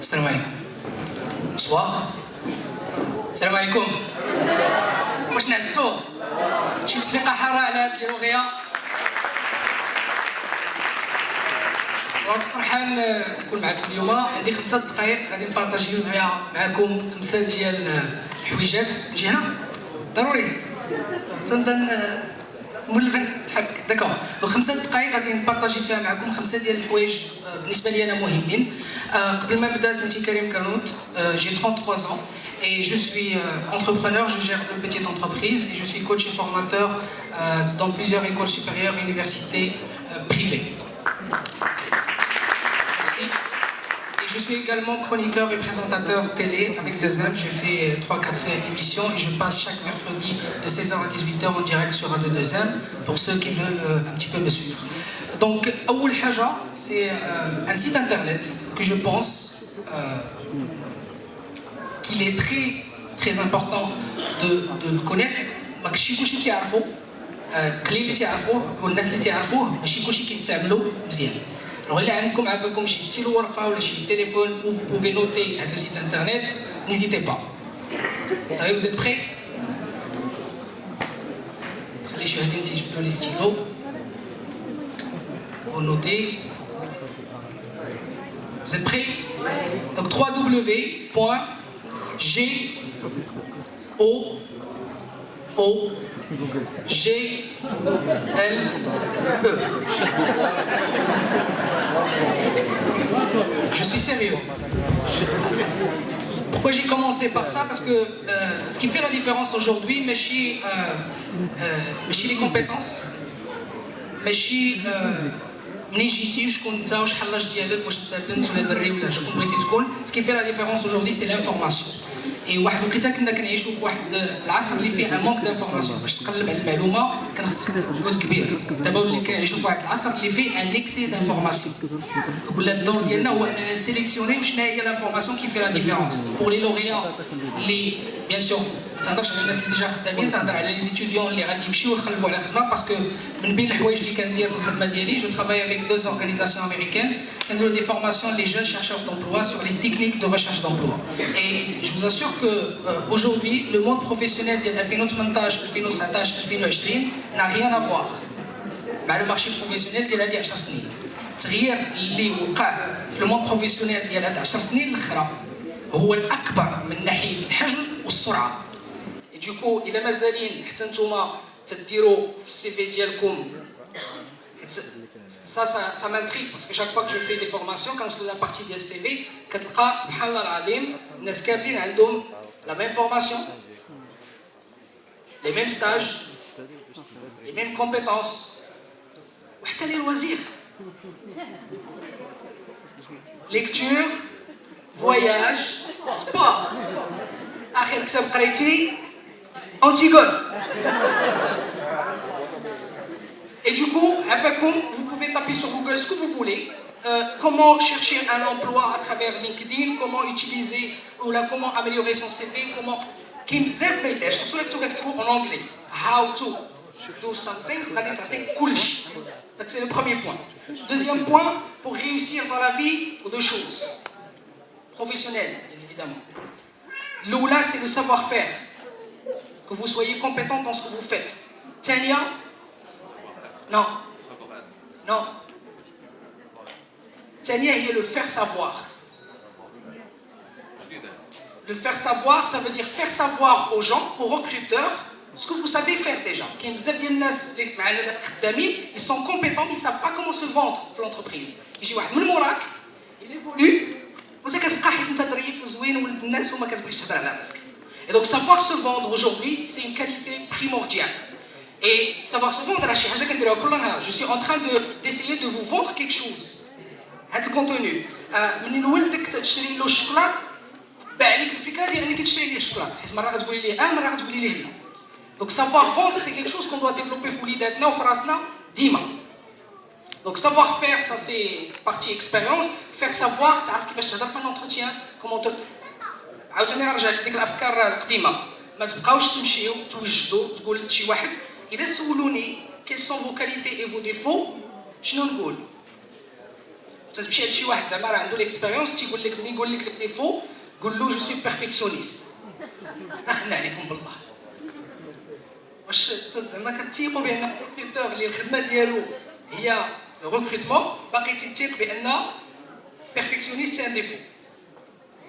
السلام عليكم. bonsoir. السلام عليكم. واش نعسو؟ شي تصفيقه حاره على هاد اللوغيه. فرحان نكون معكم اليوم. عندي 5 دقائق غادي نبارطاجيو معكم 5 ديال الحويجات. نجي هنا ضروري تنظن مولفين تحك داكور. 5 دقائق غادي نبارطاجي فيها معكم 5 ديال الحوايج بالنسبه لي انا مهمين. قبل ما نبدا سميتي كريم كانوت. J'ai 33 ans et je suis entrepreneur, je gère de petites entreprises et je suis coach et formateur dans plusieurs écoles supérieures et universités privées. Merci. Et je suis également chroniqueur et présentateur télé avec 2M. J'ai fait 3-4 émissions et je passe chaque mercredi de 16h à 18h en direct sur Radio 2M pour ceux qui veulent un petit peu me suivre. Donc, أول حاجة, c'est un site internet que je pense qu'il est très important de le connaître. ماشي كلشي تيعرفو، قليل اللي تعرفوه والناس اللي تعرفوه ماشي كلشي كيستعملوا مزيان. Alors إلا عندكم عافاكم شي ستيلو ورقة ولا شي téléphone où vous pouvez noter هذا السيت internet, n'hésitez pas. Ça va, vous êtes prêts? خلي شي وحدين تيجبدوا لي ستيلو. Vous notez. Vous êtes prêts? Donc www.gogle. Je suis sérieux. Pourquoi j'ai commencé par ça? Parce que ce qui fait la différence aujourd'hui, ماشي les compétences, ماشي منين جيتي وشكون انت وشحال لاج ديالك واش انت بنت ولا دري ولا شكون بغيتي تكون. سكي في لا ديفيرونس اجوردي سي لانفورماسيون. اي واحد الوقيته كنا كنعيشوا في واحد العصر اللي فيه ان مونك دانفورماسيون. باش تقلب على المعلومه كان خصك مجهود كبير. دابا ولي كنعيشوا في واحد العصر اللي فيه ان اكسي دانفورماسيون. ولا الدور ديالنا هو اننا نسيليكسيوني شنو هي لانفورماسيون كي في لا ديفيرونس. بور لي لوريان اللي بيان سور ما تهضرش على الناس اللي ديجا خدامين، تهضر على لي ستوديون اللي غادي يمشيو يقلبوا على خدمه. باسكو من بين الحوايج اللي كندير في الخدمه ديالي جو travaille avec 2 organisations américaines كنديروا des formations les jeunes chercheurs d'emploi sur les techniques de recherche d'emploi. Et je vous assure que aujourd'hui le monde professionnel ديال 2018 2019 2020 n'a rien à voir مع le marché professionnel ديال هذه 10 سنين. التغيير اللي وقع في الموند بروفيسيونيل ديال هذه 10 سنين الاخرى هو الاكبر من ناحيه الحجم والسرعه. دوكو الى مازالين حتى نتوما تديروا في السي في ديالكم ça m'intrigue parce que chaque fois que je fais des formations quand je fais la partie des CV كتلقى سبحان الله العظيم الناس كاملين عندهم la même formation, les mêmes stages, les mêmes compétences وحتى les loisirs. Lecture, voyage, sport. آخر كتاب قريتي Antigone. Et du coup, vous pouvez taper sur Google ce que vous voulez. Comment chercher un emploi à travers LinkedIn, comment utiliser ou là, comment améliorer son CV, comment surtout en anglais. How to do something, donc c'est le premier point. Deuxième point, pour réussir dans la vie, il faut 2 choses. Professionnelles, bien évidemment. L'oula, c'est le savoir-faire. Que vous soyez compétent dans ce que vous faites. Tania? Non. Non. Tania, il y a le faire savoir. Le faire savoir, ça veut dire faire savoir aux gens, aux recruteurs, ce que vous savez faire déjà. Ils sont compétents, mais ils ne savent pas comment se vendre dans l'entreprise. Il évolue. Et donc savoir se vendre aujourd'hui, c'est une qualité primordiale. Et savoir se vendre, je suis en train d'essayer de vous vendre quelque chose. هذا الكونتوني من ولدك تشري له الشوكولات باع عليك الفكره ديال انك تشري ليه الشوكولات، حيت مره غتقولي ليه مره غتقولي ليه لا. دونك savoir vendre c'est quelque chose qu'on doit développer في وليداتنا وفي راسنا ديما. Donc savoir faire, ça c'est partie expérience. Faire savoir, تعرف كيفاش تهضر في الانتروتيان، كومون عاوتاني نرجع لديك الافكار القديمه. ما تبقاوش تمشيو توجدوا تقول لشي واحد الا سولوني quelles sont vos qualités et vos défauts, شنو نقول تمشي لشي واحد زعما راه عنده ليكسبيريونس تيقول لك ملي يقول لك الديفو قول له جو سوي بيرفكسيونيست دخلنا عليكم بالله واش زعما كتيقوا بان الريكروتور اللي الخدمه ديالو هي لو ريكروتمون باقي تيتيق بان بيرفكسيونيست سي ان ديفو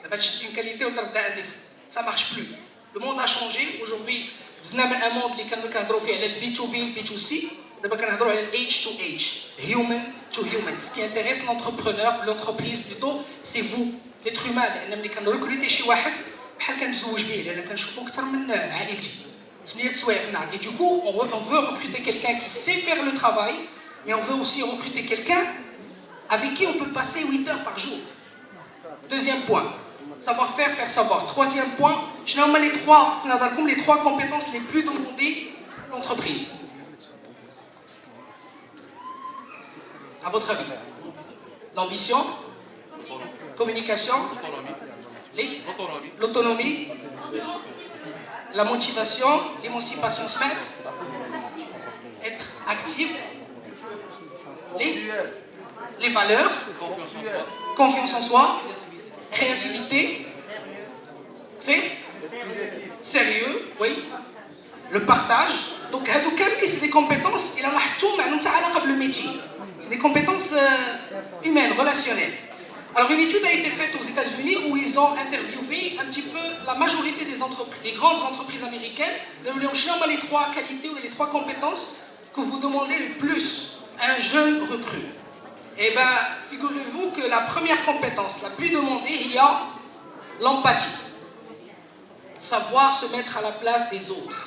زعما تشد اون كاليتي وترد ان ديفو ça marche plus le monde a changé aujourd'hui دزنا من ان موند اللي كانوا كنهضروا فيه على البي تو بي والبي تو سي دابا كنهضروا على الاتش تو اتش human to human. Ce qui intéresse l'entrepreneur, l'entreprise plutôt, c'est vous, l'être humain. لأن ملي كنركروتي شي واحد بحال كنتزوج به لأن كنشوفو أكثر من عائلتي. 8 سوايع في النهار. Et du coup, on veut recruter quelqu'un qui sait faire le travail, mais on veut aussi recruter quelqu'un avec qui on peut passer 8 heures par jour. Deuxième point, savoir-faire, faire savoir. Troisième point, je nomme les trois compétences les plus demandées de l'entreprise. À votre avis, l'ambition, communication, l'autonomie, la motivation, l'émancipation SMART, être actif, les valeurs, confiance en soi, créativité, fait, sérieux, oui, le partage. Donc, c'est des compétences, il en a tout, mais nous avons le métier. C'est des compétences humaines, relationnelles. Alors une étude a été faite aux États-Unis où ils ont interviewé un petit peu la majorité des entreprises, les grandes entreprises américaines, de les trois qualités ou les trois compétences que vous demandez le plus à un jeune recrue. Eh bien, figurez-vous que la première compétence, la plus demandée, il y a l'empathie. Savoir se mettre à la place des autres.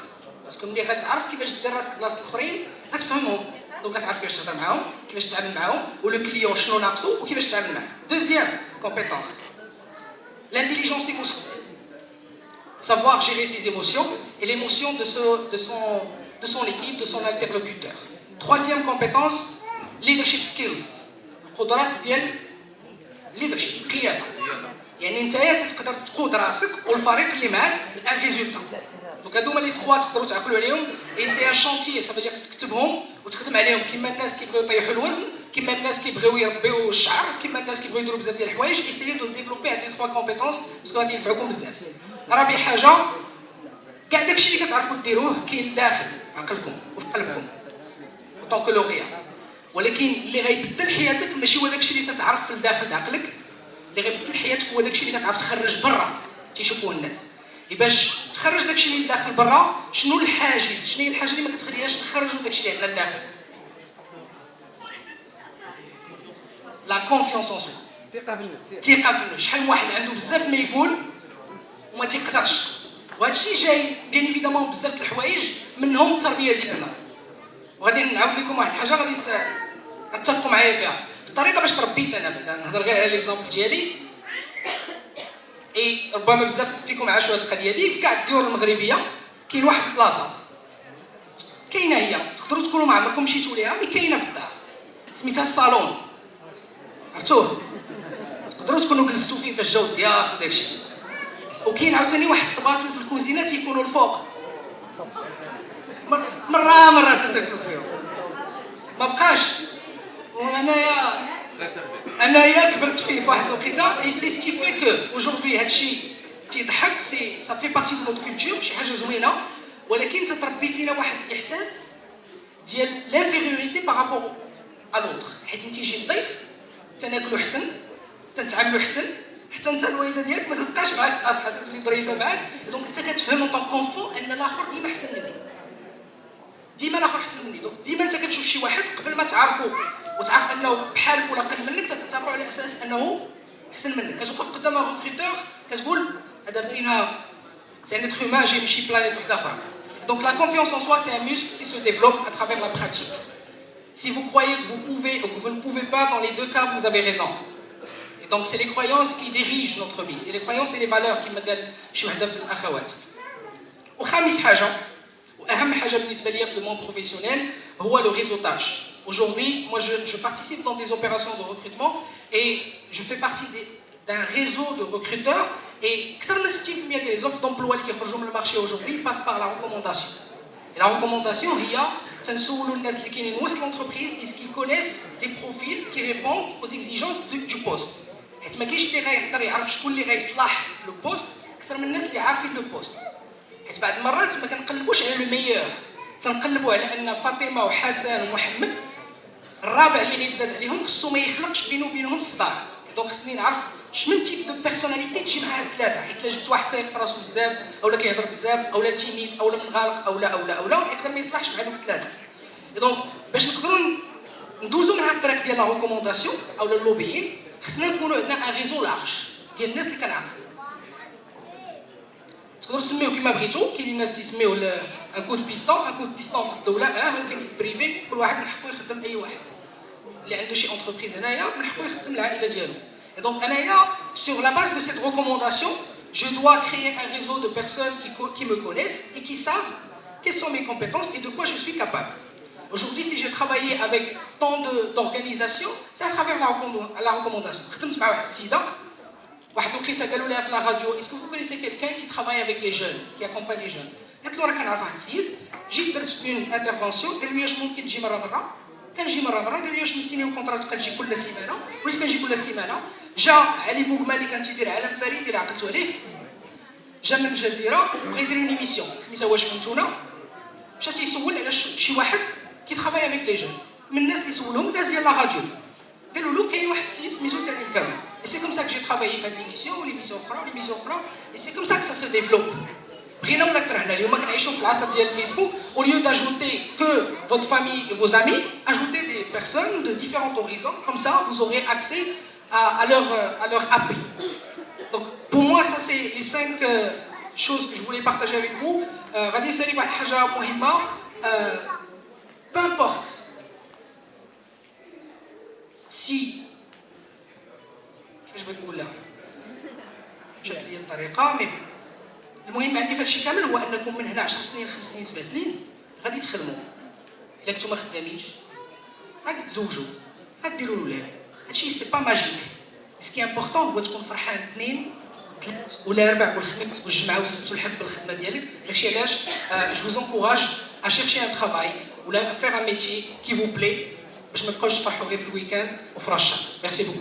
Parce que ملي غتعرف كيفاش دير راسك في بلاصه الاخرين غتفهمهم دونك غتعرف كيفاش تهضر معاهم كيفاش تتعامل معاهم ولو كليون شنو ناقصو وكيفاش تتعامل معاه. Deuxième compétence, l'intelligence émotionnelle. Savoir gérer ses émotions et l'émotion de son équipe, de son interlocuteur. Troisième compétence, leadership skills. القدرات ديال leadership قياده. يعني نتايا تقدر تقود راسك والفريق اللي معاك لان ريزولتا. دونك هادوما لي 3 تقدروا تعقلوا عليهم اي سي ان شونتيي سافا دير تكتبهم وتخدم عليهم كيما الناس كيبغيو يطيحوا الوزن كيما الناس كيبغيو يربيو الشعر كيما الناس كيبغيو يديروا بزاف ديال الحوايج ايسيي دو ديفلوبي هاد لي 3 كومبيتونس باسكو غادي ينفعوكم بزاف. رابع حاجه كاع داكشي اللي كتعرفوا ديروه كاين داخل عقلكم وفي قلبكم طونك لوغيا ولكن اللي غيبدل حياتك ماشي هو داكشي اللي تتعرف في الداخل عقلك اللي غيبدل حياتك هو داكشي اللي كتعرف تخرج برا تيشوفوه الناس. باش تخرج داكشي اللي لداخل برا شنو الحاجز شنو هي الحاجه اللي ما كتخليناش نخرجوا داكشي اللي عندنا لداخل؟ لا كونفيونس اون سو الثقه في النفس. شحال من واحد عنده بزاف ما يقول وما تيقدرش وهادشي جاي بيان ايفيدامون بزاف د الحوايج منهم التربيه ديالنا وغادي نعاود لكم واحد الحاجه غادي تتفقوا معايا فيها في الطريقه باش تربيت انا بعدا نهضر غير على ليكزامبل ديالي اي ربما بزاف فيكم عاشوا هذه القضيه دي في كاع الدول المغربيه كاين واحد البلاصه كاينه هي تقدروا تكونوا ما عمركم مشيتوا ليها مي كاينه في الدار سميتها الصالون عرفتوه تقدروا تكونوا جلستوا فيه فاش جاو الضياف وداك الشيء وكاين عاوتاني واحد الطباسل في الكوزينه تيكونوا الفوق مره تتاكلوا فيهم ما بقاش انايا كبرت فيه في واحد الوقيته اي سي سكي في كو اوجوردي هادشي تيضحك سي سا في بارتي دو نوت كولتور شي حاجه زوينه ولكن تتربي فينا واحد الاحساس ديال لانفيريوريتي بارابور ا لوطر حيت ملي تيجي الضيف تناكلو حسن تنتعاملو حسن حتى انت الوالده ديالك ما تبقاش معاك اصحاب اللي ظريفه معاك دونك انت كتفهم اون طون كونفون ان الاخر ديما احسن مني ديما الاخر احسن مني دونك ديما انت كتشوف شي واحد قبل ما تعرفو وتعرف انه بحالك ولا اقل منك تتعتبرو على اساس انه احسن منك كتوقف قدام ان ريكروتور كتقول هذا باينها سي ان اتر هيومان جاي من شي بلانيت وحده اخرى دونك لا كونفيونس ان سوا سي ان muscle qui se développe à travers la pratique. Si vous croyez que vous pouvez ou que vous ne pouvez pas, dans les deux cas, vous avez raison. Et donc, c'est les croyances qui dirigent notre vie. C'est les croyances et les valeurs qui me donnent شي وحده في الاخوات. وخامس حاجه واهم حاجه بالنسبه لي في le monde professionnel هو le réseautage. Aujourd'hui, moi je participe dans des opérations de recrutement et je fais partie d'un réseau de recruteurs et اكثر من 60% des offres d'emploi اللي كيخرجوا من المارشي aujourd'hui passent par la recommandation. Et la recommandation هي تنسولوا الناس اللي كاينين وسط l'entreprise est-ce qu'ils connaissent des profils qui répondent aux exigences du poste. حيت ما كاينش اللي غيقدر يعرف شكون اللي غيصلح في لو بوست اكثر من الناس اللي عارفين لو بوست. حيت بعض المرات ما كنقلبوش على لو ميور، تنقلبوا على ان فاطمه وحسن ومحمد الرابع اللي غيتزاد عليهم خصو ما يخلقش بينه وبينهم صداع. دونك خصني نعرف شمن تيب دو بيرسوناليتي تجي مع هاد الثلاثه، حيت الا جبت واحد تايق في راسو بزاف اولا كيهضر بزاف اولا تيميد اولا منغلق اولا يقدر ما يصلحش مع دوك الثلاثه. دونك باش نقدروا ندوزو من هاد الطريق ديال لا ريكومونداسيون اولا اللوبيين خصنا نكونوا عندنا ان ريزو لارج ديال الناس اللي كنعرفوا. تقدروا تسميو كيما بغيتو، كاين الناس يسميو ان كود بيستون في الدوله، ولكن في البريفي كل واحد من حقه يخدم اي واحد. اللي عنده شي انتربريز هنايا من حقه يخدم العائله ديالو. Et donc, sur la base de cette recommandation, je dois créer un réseau de personnes qui me connaissent et qui savent quelles sont mes compétences et de quoi je suis capable. Aujourd'hui, si j'ai travaillé avec tant d'organisations, c'est à travers la recommandation. Est-ce que vous connaissez quelqu'un qui travaille avec les jeunes, qui accompagne les jeunes? J'ai une intervention, كنجي مره ديال واش مستنيو كونطرات كنجي كل سيمانه، وليت كنجي كل سيمانه. جا علي بوغما اللي كان تيدير عالم فريد اللي عقلتو عليه، جا من الجزيره بغا يدير اون ايميسيون سميتها واش فهمتونا. مشى تيسول على شي واحد كي ترافاي افيك لي جون، من الناس اللي سولهم الناس ديال لا راديو قالوا له كاين واحد السيد سميتو كريم كامل. اي سي كوم سا كو جي ترافايي في هاد ليميسيون وليميسيون اخرى وليميسيون اخرى، اي سي كوم سا كو سا سو ديفلوب. بغينا ولا كرهنا اليوم كنعيشوا في العصر ديال الفيسبوك، au lieu d'ajouter que votre famille et vos amis, ajoutez des personnes de différents horizons, comme ça vous aurez accès à leur API. Donc pour moi ça c'est les 5 choses que je voulais partager avec vous. غادي نسالي واحد الحاجه مهمه، peu importe si كيفاش بغيت نقولها مشات لي الطريقه، مي المهم عندي في هادشي كامل هو انكم من هنا 10 سنين 5 سنين 7 سنين غادي تخدموا. الا كنتو ما خدامينش غادي تزوجوا، غادي ديروا الولاد. هادشي سي با ماجيك، سكي امبورطون هو تكون فرحان 2 3 ولا 4 والخميس والجمعه والسبت والحد بالخدمه ديالك. داكشي علاش جو vous encourage à chercher un travail ولا faire un métier qui vous plaît باش ما تبقاوش تفرحوا غير في الويكاند وفي الشهر. ميرسي بوكو.